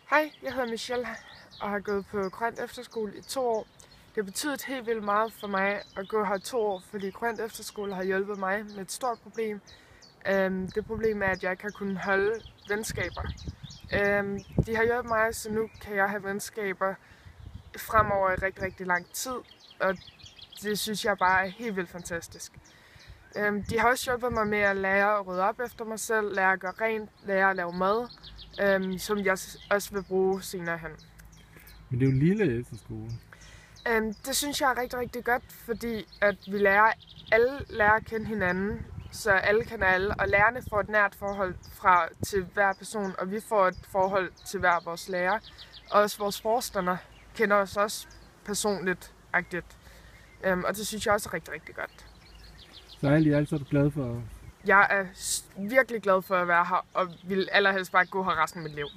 Hej, jeg hedder Michelle og har gået på Korinth Efterskole i 2 år. Det har betydet helt vildt meget for mig at gå her 2 år, fordi Korinth Efterskole har hjulpet mig med et stort problem. Det problem er, at jeg ikke har kunnet holde venskaber. De har hjulpet mig, så nu kan jeg have venskaber fremover i rigtig, rigtig lang tid, og det synes jeg bare er helt vildt fantastisk. De har også hjulpet mig med at lære at rydde op efter mig selv, lære at gøre rent, lære at lave mad, som jeg også vil bruge senere hen. Men det er jo en lille efterskole. Det synes jeg er rigtig, rigtig godt, fordi at vi alle lærer at kende hinanden, så alle kender alle, og lærerne får et nært forhold til hver person, og vi får et forhold til hver vores lærer. Og også vores forstander kender os også personligt-agtigt, og det synes jeg også er rigtig, rigtig godt. Så alt i alt er du glad for? Jeg er virkelig glad for at være her, og vil allerhelst bare gå her resten af mit liv.